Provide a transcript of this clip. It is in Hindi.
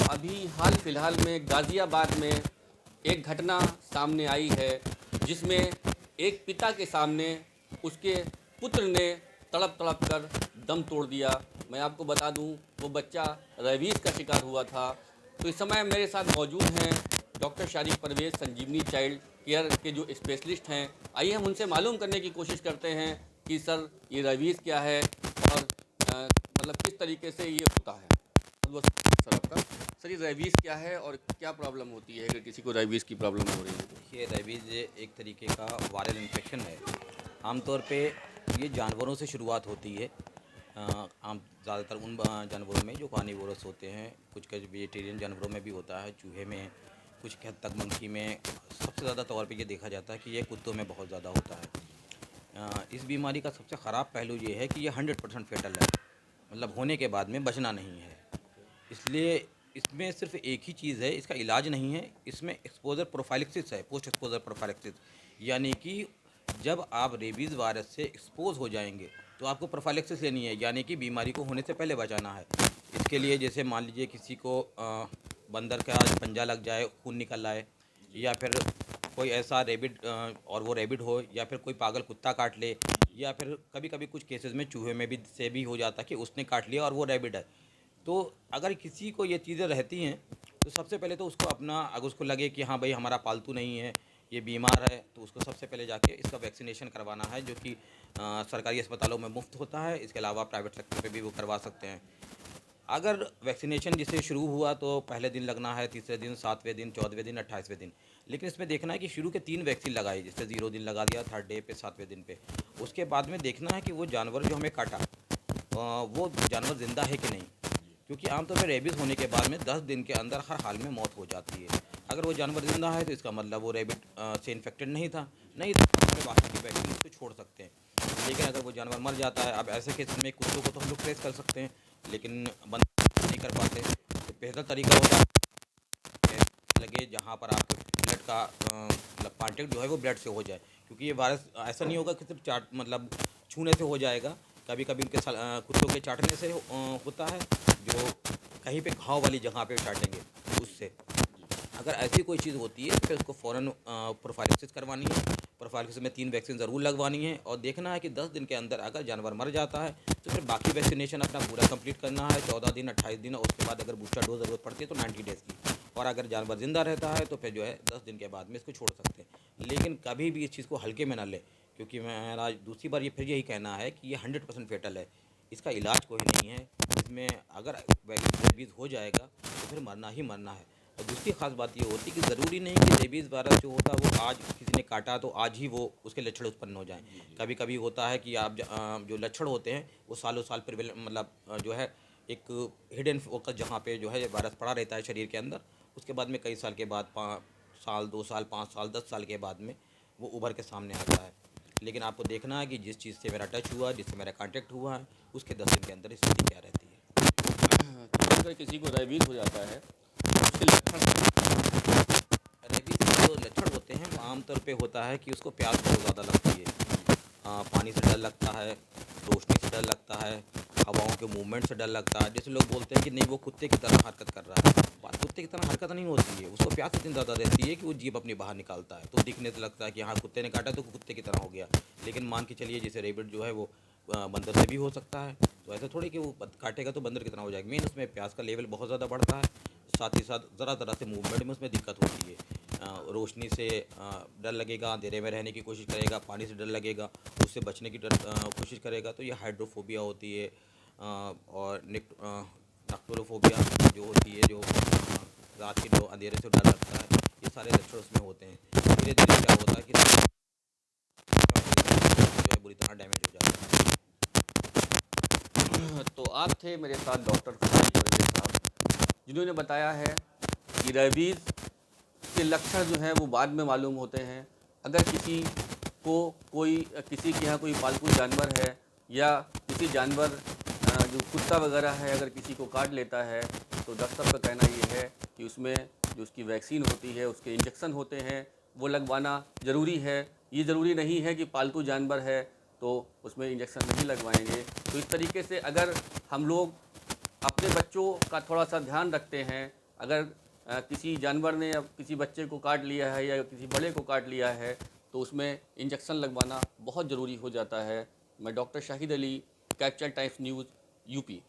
अभी हाल फिलहाल में गाज़ियाबाद में एक घटना सामने आई है जिसमें एक पिता के सामने उसके पुत्र ने तड़प तड़प कर दम तोड़ दिया। मैं आपको बता दूं, वो बच्चा रेबीज़ का शिकार हुआ था। तो इस समय मेरे साथ मौजूद हैं डॉक्टर शारिक परवेज़, संजीवनी चाइल्ड केयर के जो स्पेशलिस्ट हैं। आइए हम उनसे मालूम करने की कोशिश करते हैं कि सर ये रेबीज़ क्या है और मतलब किस तरीके से ये होता है। सर आपका सर ये रेबीज़ क्या है और क्या प्रॉब्लम होती है अगर किसी को रेबीज़ की प्रॉब्लम हो रही है तो? देखिए, रेबीज़ एक तरीके का वायरल इन्फेक्शन है। आमतौर पे ये जानवरों से शुरुआत होती है। आम ज़्यादातर उन जानवरों में जो कार्निवोरस होते हैं, कुछ वेजिटेरियन जानवरों में भी होता है, चूहे में, कुछ हद तक मंकी में। सबसे ज़्यादा तौर पे ये देखा जाता है कि ये कुत्तों में बहुत ज़्यादा होता है। इस बीमारी का सबसे ख़राब पहलू ये है कि ये 100% फेटल है, मतलब होने के बाद में बचना नहीं है। इसलिए इसमें सिर्फ एक ही चीज़ है, इसका इलाज नहीं है, इसमें एक्सपोज़र प्रोफाइलैक्सिस है, पोस्ट एक्सपोज़र प्रोफाइलैक्सिस। यानी कि जब आप रेबीज़ वायरस से एक्सपोज़ हो जाएंगे तो आपको प्रोफाइलैक्सिस लेनी है, यानी कि बीमारी को होने से पहले बचाना है। इसके लिए जैसे मान लीजिए किसी को बंदर का पंजा लग जाए, खून निकल आए, या फिर कोई ऐसा रेबिड और वो रेबिड हो, या फिर कोई पागल कुत्ता काट ले, या फिर कभी कभी कुछ केसेस में चूहे में भी से भी हो जाता है कि उसने काट लिया और वो रेबिड है। तो अगर किसी को ये चीज़ें रहती हैं तो सबसे पहले तो उसको अपना, अगर उसको लगे कि हाँ भाई हमारा पालतू नहीं है, ये बीमार है, तो उसको सबसे पहले जाके इसका वैक्सीनेशन करवाना है, जो कि सरकारी अस्पतालों में मुफ्त होता है। इसके अलावा प्राइवेट सेक्टर पे भी वो करवा सकते हैं। अगर वैक्सीनेशन जिससे शुरू हुआ तो पहले दिन लगना है, तीसरे दिन, 7वें दिन, 14वें दिन, 28वें दिन। लेकिन इसमें देखना है कि शुरू के 3 वैक्सीन लगाई, जैसे 0 दिन लगा दिया, 3rd डे पे, 7वें दिन पे। उसके बाद में देखना है कि वो जानवर जो हमें काटा वो जानवर ज़िंदा है कि नहीं, क्योंकि आमतौर पर रेबीज़ होने के बाद में 10 दिन के अंदर हर हाल में मौत हो जाती है। अगर वो जानवर ज़िंदा है तो इसका मतलब वो रेबिट से इन्फेक्टेड नहीं था, नहीं तो अपने बाकी की वैक्सीन उसको छोड़ सकते हैं। लेकिन अगर वो जानवर मर जाता है, अब ऐसे केस में कुत्तों को तो हम लोग ट्रेस कर सकते हैं, लेकिन बंद नहीं कर पाते। तो बेहतर तरीका होता है लगे जहाँ पर आपके ब्लड का मतलब कॉन्टेक्ट जो है वो ब्लड से हो जाए, क्योंकि ये वायरस ऐसा नहीं होगा कि सिर्फ चाट मतलब छूने से हो जाएगा। कभी कभी उनके कुत्तों के चाटने से होता है, जो कहीं पे घाव वाली जगह पे चाटेंगे उससे। अगर ऐसी कोई चीज़ होती है तो फिर उसको फ़ौरन प्रोफाइलैक्सिस करवानी है। प्रोफाइलैक्सिस में 3 वैक्सीन ज़रूर लगवानी है, और देखना है कि 10 दिन के अंदर अगर जानवर मर जाता है तो फिर बाकी वैक्सीनेशन अपना पूरा कंप्लीट करना है, 14 दिन, 28 दिन, और उसके बाद अगर बूस्टर डोज ज़रूरत पड़ती है तो 90 डेज़ की। और अगर जानवर ज़िंदा रहता है तो फिर जो है 10 दिन के बाद में इसको छोड़ सकते हैं। लेकिन कभी भी इस चीज़ को हल्के में ना ले, क्योंकि मैं आज दूसरी बार ये फिर यही कहना है कि ये 100% फेटल है, इसका इलाज कोई नहीं है। इसमें अगर रेबीज़ हो जाएगा तो फिर मरना ही मरना है। और दूसरी ख़ास बात ये होती है कि ज़रूरी नहीं कि रेबीज़ वायरस जो होता है वो आज किसी ने काटा तो आज ही वो उसके लक्षण उत्पन्न हो जाएं। कभी कभी होता है कि आप जो लक्षण होते हैं वो सालों साल प्रिवेल मतलब जो है एक हिडन फोकस जहाँ पे जो है वायरस पड़ा रहता है शरीर के अंदर, उसके बाद में कई साल के बाद, 5 साल, 2 साल, 5 साल, 10 साल के बाद में वो उभर के सामने आता है। लेकिन आपको देखना है कि जिस चीज़ से मेरा टच हुआ, जिससे मेरा कांटेक्ट हुआ है, उसके 10 दिन के अंदर स्थिति क्या रहती है। तो अगर किसी को रेबीज़ हो जाता है तो उसके लक्षण रेबीज़ के जो लक्षण होते हैं वो आमतौर पे होता है कि उसको प्यास बहुत ज़्यादा लगती है, पानी से डर लगता है, रोशनी से डर लगता है, हवाओं के मूवमेंट से डर लगता है। जैसे लोग बोलते हैं कि नहीं वो कुत्ते की तरह हरकत कर रहा है, बात कुत्ते की तरह हरकत नहीं होती है, उसको प्यास इतनी ज़्यादा रहती है कि वो जीभ अपनी बाहर निकालता है, तो दिखने से लगता है कि हाँ कुत्ते ने काटा तो कुत्ते की तरह हो गया। लेकिन मान के चलिए जैसे रेबिट जो है वो बंदर से भी हो सकता है, तो ऐसा थोड़ी कि वो काटेगा तो बंदर की तरह हो जाएगा। मेन उसमें प्यास का लेवल बहुत ज़्यादा बढ़ता है, साथ ही साथ ज़रा ज़रा से मूवमेंट में उसमें दिक्कत होती है। रोशनी से डर लगेगा, अंधेरे में रहने की कोशिश करेगा, पानी से डर लगेगा, उससे बचने की कोशिश करेगा, तो ये हाइड्रोफोबिया होती है। और नक्टोरोफोबिया जो होती है, जो रात के जो अंधेरे से डर लगता है, ये सारे लक्षण उसमें होते हैं। धीरे धीरे क्या होता है कि जो है बुरी तरह डैमेज हो जाता है। तो आप थे मेरे साथ डॉक्टर शारिक परवेज़ साहब, जिन्होंने बताया है कि रेबीज़ के लक्षण जो हैं वो बाद में मालूम होते हैं। अगर किसी को कोई किसी के यहाँ कोई पालतू जानवर है या किसी जानवर जो कुत्ता वगैरह है अगर किसी को काट लेता है तो डॉक्टर साहब का कहना ये है कि उसमें जो उसकी वैक्सीन होती है, उसके इंजेक्शन होते हैं, वो लगवाना ज़रूरी है। ये ज़रूरी नहीं है कि पालतू जानवर है तो उसमें इंजेक्शन नहीं लगवाएंगे। तो इस तरीके से अगर हम लोग अपने बच्चों का थोड़ा सा ध्यान रखते हैं अगर किसी जानवर ने या किसी बच्चे को काट लिया है या किसी बड़े को काट लिया है तो उसमें इंजेक्शन लगवाना बहुत ज़रूरी हो जाता है। मैं doctor Shahid Ali, capital times news, UP.